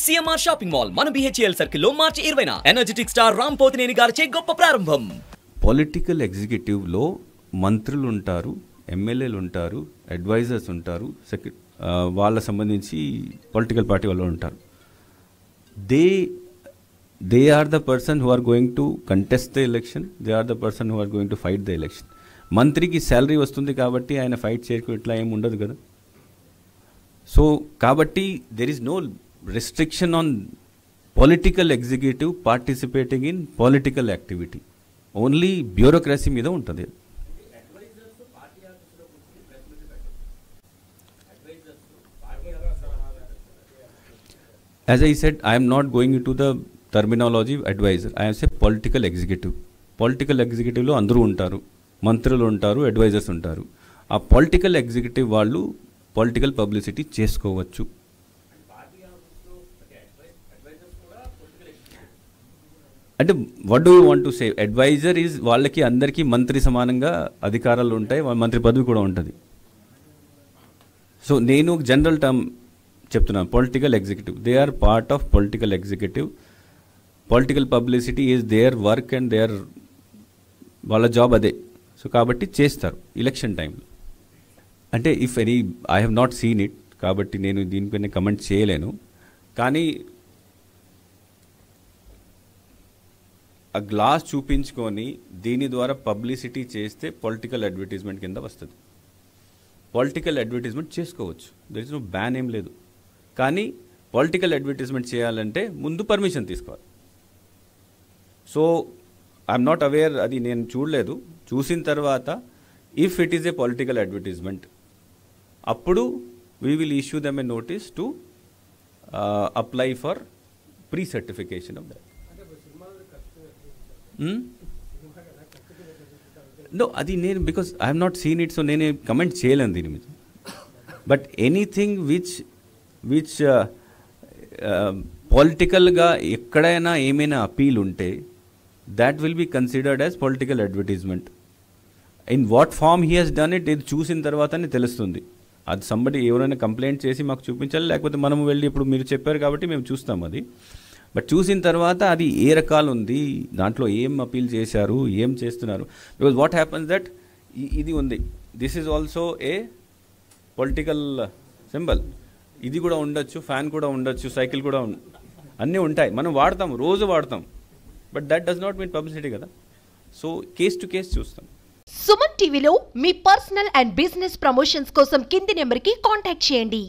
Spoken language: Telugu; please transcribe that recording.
సిఎంఆర్ షాపింగ్ మాల్ మన బిహెచ్ఎల్ సర్కిల్ లో మార్చి 20న ఎనర్జెటిక్ స్టార్ రామ్ పోతినేని గారిచే గొప్ప ప్రారంభం. పొలిటికల్ ఎగ్జిక్యూటివ్ లో మంత్రులు ఉంటారు, ఎమ్మెల్యేలు ఉంటారు, అడ్వైజర్స్ ఉంటారు, వాళ్ళ సంబంధించి పొలిటికల్ పార్టీ వాళ్ళు ఉంటారు. They are the person who are going to contest the election, they are the person who are going to fight the election. మంత్రికి శాలరీ వస్తుంది కాబట్టి ఆయన ఫైట్ చేయకు ఇట్లా ఏమి ఉండదు కదా. సో కాబట్టి there is no restriction on political executive participating in political activity. Only bureaucracy మీద ఉంటుంది. As I said, I am not going into the terminology advisor. I am say political executive. Political executive లో అందరూ ఉంటారు, మంత్రులు ఉంటారు, అడ్వైజర్స్ ఉంటారు. ఆ పొలిటికల్ ఎగ్జిక్యూటివ్ వాళ్ళు పొలిటికల్ పబ్లిసిటీ చేసుకోవచ్చు. అంటే what do you want to say? Advisors వాళ్ళకి అందరికీ మంత్రి సమానంగా అధికారాలు ఉంటాయి, మంత్రి పదవి కూడా ఉంటుంది. సో నేను జనరల్ టర్మ్ చెప్తున్నాను, political executive, they are part of political executive. Political publicity is their work and their వాళ్ళ జాబ్ అదే. సో కాబట్టి చేస్తారు ఎలక్షన్ టైంలో. అంటే if any I have not seen it కాబట్టి నేను దీనిపైన కమెంట్ చేయలేను. కానీ ఆ గ్లాస్ చూపించుకొని దీని ద్వారా పబ్లిసిటీ చేస్తే పొలిటికల్ అడ్వర్టైజ్మెంట్ కింద వస్తుంది. పొలిటికల్ అడ్వర్టైజ్మెంట్ చేసుకోవచ్చు, దర్ ఇస్ నో బ్యాన్ ఏం లేదు. కానీ పొలిటికల్ అడ్వర్టైజ్మెంట్ చేయాలంటే ముందు పర్మిషన్ తీసుకోవాలి. సో ఐఎమ్ నాట్ అవేర్, అది నేను చూడలేదు. చూసిన తర్వాత if it is a political advertisement అప్పుడు we will issue them a notice to apply for pre certification of that. No అది నేను because I have not seen it, so నేను కమెంట్ చేయలేను దీని మీద. బట్ ఎనీథింగ్ విచ్ పొలిటికల్గా ఎక్కడైనా ఏమైనా అపీల్ ఉంటే that will be considered as political advertisement. In what form he has done it, ఇది చూసిన తర్వాతనే తెలుస్తుంది. అది సంబడి ఎవరైనా కంప్లైంట్ చేసి మాకు చూపించాలి, లేకపోతే మనం వెళ్ళి ఇప్పుడు మీరు చెప్పారు కాబట్టి మేము చూస్తాం అది. బట్ చూసిన తర్వాత అది ఏ రకాలు ఉంది, దాంట్లో ఏం అపీల్ చేశారు, ఏం చేస్తున్నారు. బికాజ్ వాట్ హ్యాపన్స్ దట్ ఇది ఉంది, this is also a political symbol. ఇది కూడా ఉండొచ్చు, ఫ్యాన్ కూడా ఉండొచ్చు, సైకిల్ కూడా అన్నీ ఉంటాయి, మనం వాడతాం, రోజు వాడతాం. But that does not mean publicity కదా. సో కేస్ టు కేస్ చూస్తాం. సుమన్ టీవీలో మీ పర్సనల్ అండ్ బిజినెస్ ప్రమోషన్స్ కోసం కింది నెంబర్కి కాంటాక్ట్ చేయండి.